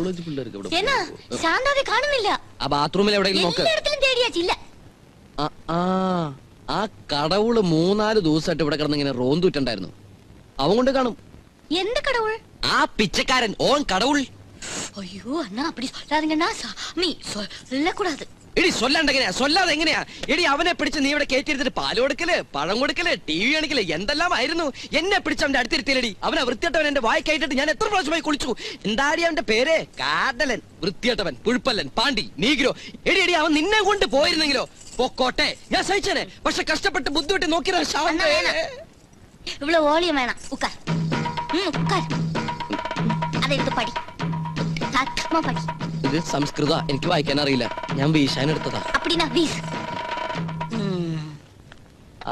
College പിള്ളേർക്ക് എന്നാ ശാന്താവെ കാണുന്നില്ല. ആ ബാത്റൂമിൽ എവിടെയെങ്കിലും നോക്ക്. എല്ലായിടത്തിലും തേടിയാച്ചില്ല. ആ കടവുള് 3-4 ദിവസമായിട്ട് ഇവിടെ കിടന്ന് ഇങ്ങനെ റോന്തുറ്റുണ്ടായിരുന്നു. അവൻ കൊണ്ട് കാണും. എന്ത് കടവുൾ? ആ പിച്ചക്കാരൻ ഓൻ കടവുൾ. ஐயோ அண்ணா அப்படி சொல்லாதீங்கண்ணா. சாமி சொல்லக்கூடாது. എടി സൊല്ലാണ്ടെങ്ങനെയാ, സൊല്ലാതെ എങ്ങനെയാ? എടി അവനെ പിടിച്ച് നീ ഇവിടെ കയറ്റിരുത്തിട്ട് പാല് കൊടുക്കല്, പഴം കൊടുക്കല്, TV കാണിക്കല്, എന്തെല്ലാം ആയിരുന്നു. എന്നെ പിടിച്ച് അവന്റെ അടുത്തിരുത്തിയിലടി. അവനെ വൃത്തിയട്ടവൻ എന്റെ വായി കയറ്റിട്ട് ഞാൻ എത്ര പ്രാവശ്യമായി കുളിച്ചു. എന്താടി അവന്റെ പേര്? കാടലൻ, വൃത്തിയട്ടവൻ, പുഴുപ്പല്ലൻ, പാണ്ടി, നീഗ്രോ. എടി എടി അവൻ നിന്നെ കൊണ്ട് പോയിരുന്നെങ്കിലോ? പൊക്കോട്ടെ, ഞാൻ സഹിച്ചേനെ. പക്ഷെ കഷ്ടപ്പെട്ട് ബുദ്ധിമുട്ടി നോക്കിയതാ ശാന്ത. ഇവള് ഓളിയം വേണം. ഉക്കാർ ഉക്കാർ അതെടുത്ത് പടി. പടി. ഇത് സംസ്കൃത, എനിക്ക് വായിക്കാൻ അറിയില്ല. ഞാൻ വീശാൻ എടുത്തതാ. அப்படினா வீஸ்.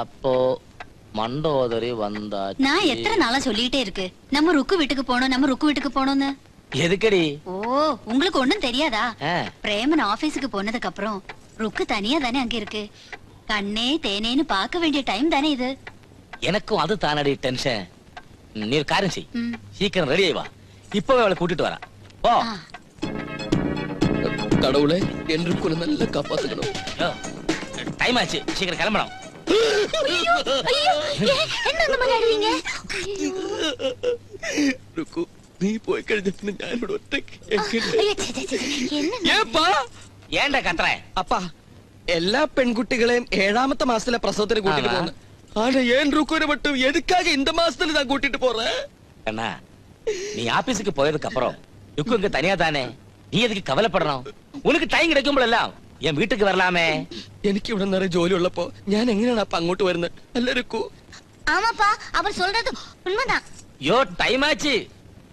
அப்போ மண்டோதரி வந்தா. நான் எத்தனை நாளா சொல்லிட்டே இருக்கு, நம்ம ருக்கு வீட்டுக்கு போறோம், நம்ம ருக்கு வீட்டுக்கு போறோம்னு. எதுக்குடி? ஓ, உங்களுக்கு ஒண்ணும் தெரியாதா? பிரேமன் ஆபீஸ்க்கு போனதுக்கு அப்புறம் ருக்கு தனியா தானே அங்க இருக்கு. கண்ணே தேனேன்னு பார்க்க வேண்டிய டைம் தானே இது. எனக்கும் அது தானடி டென்ஷன். நீ ஒரு காரியம் செய், சீக்கிரம் ரெடி ஆயி வா. இப்பவே அவளை கூட்டிட்டு வரேன். போ. கடவுளே, என்று கூட நல்ல காப்பாத்துக்கணும். டைம் ஆச்சு, சீக்கிரம் கிளம்பணும். என்ன அந்த மாதிரி ஆடுவீங்க? ருக்கு, നീ പോയി കഴിഞ്ഞിട്ട് ഞാൻ ഇവിടെ ഒറ്റയ്ക്ക്. ஏண்டா கத்துற? അപ്പാ, എല്ലാ പെൺകുട്ടികളെയും 7ാമത്തെ മാസത്തിലെ പ്രസവത്തിന് കൂട്ടിട്ട് പോകുന്നു. ஆனா ஏன் ருக்குரை மட்டும் எதுக்காக இந்த மாசத்துல நான் கூட்டிட்டு போறேன்? அண்ணா, நீ ஆபீஸுக்கு போயதுக்கு அப்புறம் ருக்கு இங்க தனியா தானே, நீ எதுக்கு கவலைப்படணும்? உனக்கு டைம் கிடைக்கும்போதெல்லாம் என் வீட்டுக்கு வரலாமே. എനിക്ക് ഇവിടെ നിറയെ ജോലി ഉള്ളപ്പോ ഞാൻ എങ്ങനെയാണ് അപ്പ അങ്ങോട്ട് വരുന്നത്? അല്ല ருக்கு. ஆமாப்பா, அவர் சொல்றது உண்மைதான். யோ, டைம் ஆச்சு.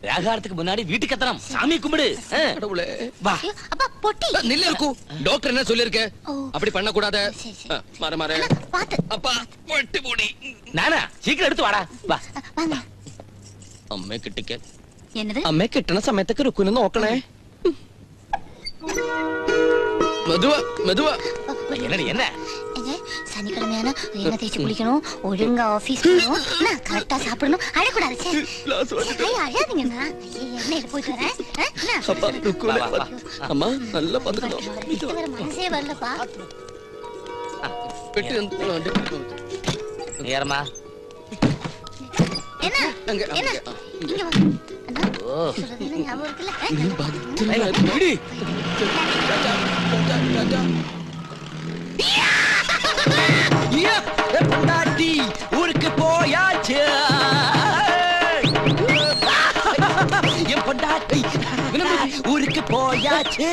ராகாரத்துக்கு முன்னாடி வீட்டுக்கு எத்தனம், சாமி கும்பிடு. கடவுளே, வா. அப்பா பொட்டி. நில்ல ருக்கு, டாக்டர் என்ன சொல்லிருக்கே? அப்படி பண்ண கூடாது. மாற மாற. பாத்து. அப்பா, பொட்டி மூடி. நானா, சீக்கிரம் எடுத்து வாடா. வா. வாங்க. അമ്മയെ കിട്ടിക്കാൻ. என்னது? അമ്മയെ കിട്ടണ സമയത്തൊക്കെ രുക്കുനെ നോക്കണേ. മെതുവ മെതുവ. என்னடி என்ன? சனிக்கிழமையான எண்ணெய் தேய்ச்சி குளிக்கணும், ஒழுங்கா ஆபீஸ் போகணும், நான் கரெக்டா சாப்பிடணும், அழக்கூடாது. அழாதீங்கண்ணா, எண்ணெயில போயிட்டு வரேன். அம்மா நல்லா பாத்துக்கணும். மனசே வரலப்பா. ஏறமா. என்ன என்ன இங்க வா. அண்ணா, சொல்றதுல ஞாபகம் இருக்குல்ல? பொண்டாட்டி ஊருக்கு போயாச்சு. என் பொண்டாட்டி ஊருக்கு போயாச்சு.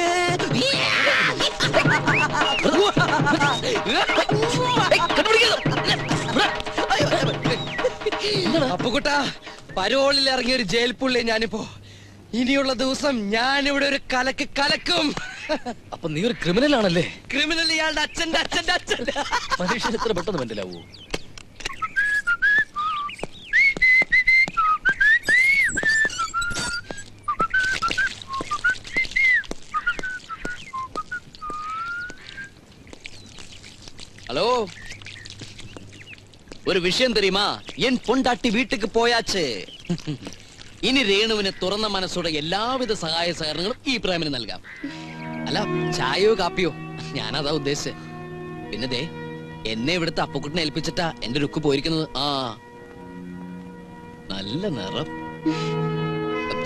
അപ്പുകുട്ടാ, പരോളിൽ ഇറങ്ങിയ ഒരു ജയിൽ പുള്ളി ഞാനിപ്പോ. ഇനിയുള്ള ദിവസം ഞാനിവിടെ ഒരു കലക്ക് കലക്കും. അപ്പൊ നീ ഒരു ക്രിമിനൽ ആണല്ലേ? ക്രിമിനൽ ഇയാളുടെ അച്ഛന്റെ അച്ഛന്റെ അച്ഛൻ. മനുഷ്യൻ എത്ര പെട്ടെന്ന് മനസ്സിലാവൂ? ஹலோ, ஒரு விஷயம் தெரியுமா? என் பொண்டாட்டி வீட்டுக்கு போயாச்சு. ഇനി രേണുവിന് തുറന്ന മനസ്സോടെ എല്ലാവിധ സഹായ സഹകരണങ്ങളും ഈ പ്രേമന് നൽകാം. അല്ല, ചായയോ കാപ്പിയോ, ഞാനതാ ഉദ്ദേശിച്ചത്. പിന്നെ ദേ, എന്നെ ഇവിടുത്തെ അപ്പുക്കുട്ടിനെ ഏൽപ്പിച്ചിട്ടാ എന്റെ രുക്ക് പോയിരിക്കുന്നത്. ആ, നല്ല നിറം.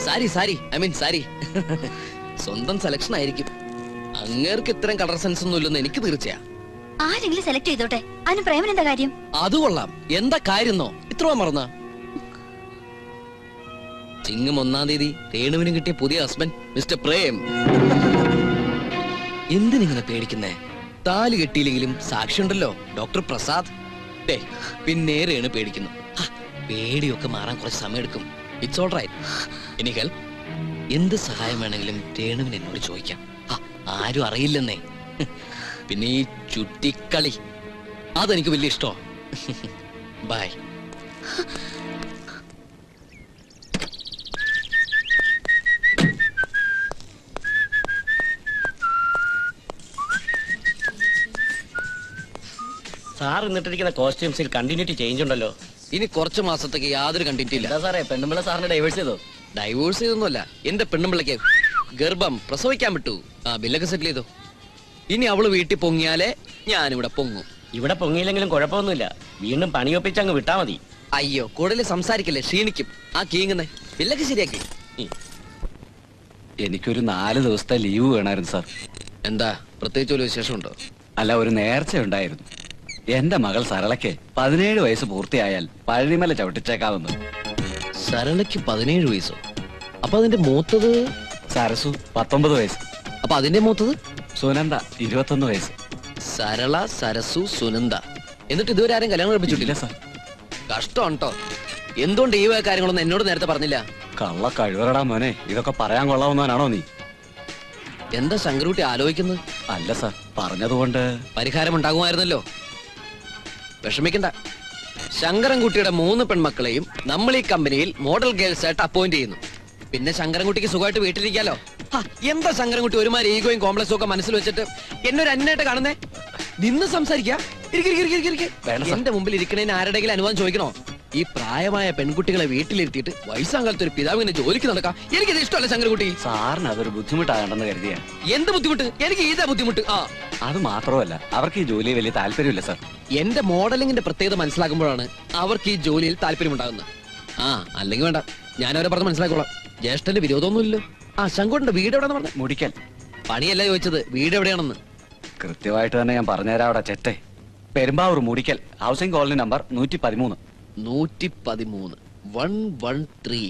Sari, I mean sari. സ്വന്തം സെലക്ഷൻ ആയിരിക്കും. അങ്ങേർക്ക് ഇത്രയും കളർ സെൻസ് ഒന്നും ഇല്ലെന്ന് എനിക്ക് തീർച്ചയാ. ആരെങ്കിലും സെലക്ട് ചെയ്തോട്ടെ, അതിന് പ്രേമൻ എന്താ കാര്യം? അത് കൊള്ളാം. എന്താ കാര്യന്നോ ഇത്രയോ മറന്ന? ചിങ്ങം 1-ാം തീയതി രേണുവിന് കിട്ടിയ പുതിയ ഹസ്ബൻഡ് മിസ്റ്റർ പ്രേം. എന്തിനിങ്ങനെ പേടിക്കുന്നേ? താലി കെട്ടിയില്ലെങ്കിലും സാക്ഷിയുണ്ടല്ലോ, ഡോക്ടർ പ്രസാദ്. പിന്നെ രേണു പേടിക്കുന്നു. പേടിയൊക്കെ മാറാൻ കുറച്ച് സമയം എടുക്കും. It's all right. ഇനി ഹെൽപ്പ്, എന്ത് സഹായം വേണമെങ്കിലും രേണുവിന് എന്നോട് ചോദിക്കാം. ആരും അറിയില്ലെന്നേ. പിന്നെ ഈ ചുറ്റിക്കളി, അതെനിക്ക് വലിയ ഇഷ്ടോ. ബൈ. സാർ ഇന്നിട്ടിരിക്കുന്ന കോസ്റ്റ്യൂംസിൽ കണ്ടിന്യൂറ്റി ചേഞ്ച് ഉണ്ടല്ലോ. ഇനി കുറച്ച് മാസത്തേക്ക് യാതൊരു കണ്ടിന്യൂറ്റി ഇല്ല. സാറേ, പെണ്ണുമ്പിള്ള സാറിന് ഡൈവേഴ്സ് ചെയ്തോ? ഡൈവോഴ്സ് ചെയ്തൊന്നുമല്ല, എന്റെ പെണ്ണുമ്പിള്ളക്ക് ഗർഭം പ്രസവിക്കാൻ വിട്ടു. ആ ബില്ലൊക്കെ സെറ്റിൽ ചെയ്തോ. ഇനി അവള് വീട്ടിൽ പൊങ്ങിയാലേ ഞാനിവിടെ പൊങ്ങും. ഇവിടെ പൊങ്ങിയില്ലെങ്കിലും കുഴപ്പമൊന്നുമില്ല. വീണ്ടും പണിയൊപ്പിച്ച് അങ്ങ് വിട്ടാ മതി. അയ്യോ കൂടുതൽ സംസാരിക്കല്ലേ, ക്ഷീണിക്കും. ആ കീങ്ങുന്നേ ബില്ലൊക്കെ ശരിയാക്കി. എനിക്കൊരു 4 ദിവസത്തെ ലീവ് വേണമായിരുന്നു സാർ. എന്താ പ്രത്യേകിച്ച് ഒരു വിശേഷമുണ്ടോ? അല്ല, ഒരു നേർച്ച ഉണ്ടായിരുന്നു. എന്റെ മകൾ സരളയ്ക്ക് 17 വയസ്സ് പൂർത്തിയായാൽ പഴനിമല ചവിട്ടിച്ചേക്കാവുന്നു. സരളയ്ക്ക് 17 വയസ്സോ? അപ്പൊ അതിന്റെ മൂത്തത്? സരസു 19 വയസ്സ്. അപ്പൊ അതിന്റെ മൂത്തത്? സുനന്ദ 21 വയസ്സ്. സരള, സരസു, സുനന്ദ. എന്നിട്ട് ഇതുവരെ ആരും കല്യാണം കഴിപ്പിച്ചിട്ടില്ല സാർ. കഷ്ടമാണ് കേട്ടോ. എന്തുകൊണ്ട് ഈ കാര്യങ്ങളൊന്നും എന്നോട് നേരത്തെ പറഞ്ഞില്ല? കള്ള കഴിവറടാ മോനെ, ഇതൊക്കെ പറയാൻ കൊള്ളാവുന്നവനാണോ നീ? എന്താ ശങ്കരൂട്ടി ആലോചിക്കുന്നത്? അല്ല സാർ, പറഞ്ഞതുകൊണ്ട് പരിഹാരം ഉണ്ടാകുമായിരുന്നല്ലോ. വിഷമിക്കണ്ട. ശങ്കരൻകുട്ടിയുടെ 3 പെൺമക്കളെയും നമ്മൾ ഈ കമ്പനിയിൽ മോഡൽ ഗേൾസ് ആയിട്ട് അപ്പോയിന്റ് ചെയ്യുന്നു. പിന്നെ ശങ്കരൻകുട്ടിക്ക് സുഖമായിട്ട് വീട്ടിലിരിക്കാലോ. എന്താ ശങ്കരൻകുട്ടി ഒരുമാതിരി ഈഗോയും കോംപ്ലക്സും ഒക്കെ മനസ്സിൽ വെച്ചിട്ട് എന്നൊരു അന്യായിട്ട് കാണുന്നേ? നിന്ന് സംസാരിക്കാ. എന്റെ മുമ്പിൽ ഇരിക്കണേന് ആരുടെങ്കിലും അനുവാദം ചോദിക്കണോ? ഈ പ്രായമായ പെൺകുട്ടികളെ വീട്ടിലിരുത്തിയിട്ട് വയസ്സാകാലത്ത് ഒരു പിതാവിനെ ജോലിക്ക് നടക്കാം. എനിക്കിത് ഇഷ്ടമല്ല ശങ്കരൻകുട്ടി. സാറിന് അതൊരു ബുദ്ധിമുട്ടാകണ്ടെന്ന് കരുതിയാ. എന്ത് ബുദ്ധിമുട്ട്? എനിക്ക് ഇതാ ബുദ്ധിമുട്ട്. അത് മാത്രമല്ല, അവർക്ക് ഈ ജോലി വലിയ താല്പര്യമില്ല സാർ. എന്റെ മോഡലിംഗിന്റെ പ്രത്യേകത മനസ്സിലാക്കുമ്പോഴാണ് അവർക്ക് ഈ ജോലിയിൽ താല്പര്യമുണ്ടാകുന്നത്. അല്ലെങ്കിൽ വേണ്ട, ഞാൻ അവരെ പറഞ്ഞ് മനസ്സിലാക്കോളാം. ജ്യേഷ്ഠന്റെ വിരോധമൊന്നുമില്ലല്ലോ. ശങ്കുട്ടിന്റെ വീട് എവിടെയാണെന്ന് പറഞ്ഞു? മുടിക്കൽ. പണിയല്ല ചോദിച്ചത്, വീട് എവിടെയാണെന്ന്. കൃത്യമായിട്ട് തന്നെ ഞാൻ പറഞ്ഞുതരാം. അവിടെ ചെറ്റെ Perumbavoor Mudickal, housing colony number 113. 113 113.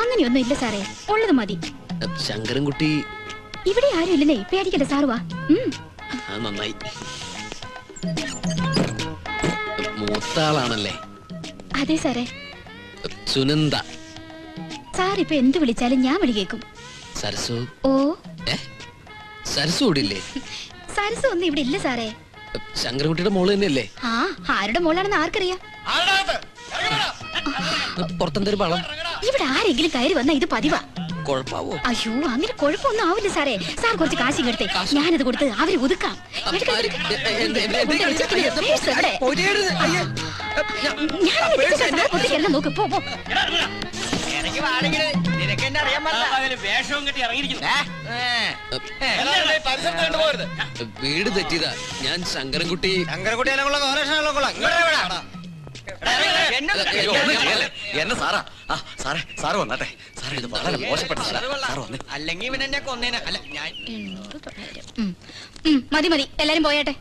അങ്ങനെയൊന്നും ഇല്ല സാറേ, ഉള്ളത് മതി. ശങ്കരൻകുട്ടി ഇവിടെ ആരും ഇല്ലെന്നേ, പേടിക്കല്ലേ സാറ് വാ. നന്നായി. മൂത്ത ആളാണല്ലേ? അതെ സാറേ. സുനന്ദ. സാർ ഇപ്പൊ എന്ത് വിളിച്ചാലും ഞാൻ വിളി കേൾക്കും. സരസു? ഓ, സരസു ഇവിടെ ഇല്ലേ? സരസു ഒന്നും ഇവിടെ ഇല്ല സാറേ. ശങ്കരൻകുട്ടിയുടെ മോള് തന്നെയല്ലേ? ആരുടെ മോളാണെന്ന് ആർക്കറിയാം? പുറത്തെന്തൊരു പളം. ഇവിടെ ആരെങ്കിലും കയറി വന്നാ ഇത് പതിവാ. കുഴപ്പാവോ? അയ്യോ, അങ്ങനെ കുഴപ്പമൊന്നും ആവില്ല സാറേ. സാർ കുറച്ച് കാശിങ് എടുത്തേ, ഞാനത് കൊടുത്ത് അവര് ഒതുക്കാം. നോക്ക്, പോ. വീട് തെറ്റിയതാ. ഞാൻ ശങ്കരൻകുട്ടി. എന്നെ സാറാ? സാറ് വന്നാട്ടെ. സാറേ, ഇത് വളരെ മോശപ്പെട്ട അല്ലെങ്കിൽ ഇവനെന്നെ കൊന്നേനെ. അല്ല ഞാൻ. മതി എല്ലാരും പോയാട്ടെ.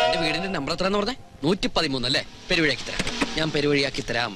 എന്റെ വീടിന്റെ നമ്പർ എത്രയെന്ന് പറഞ്ഞേ? 113 അല്ലേ? പെരുവഴിയാക്കി തരാം. ഞാൻ പെരുവഴിയാക്കി തരാം.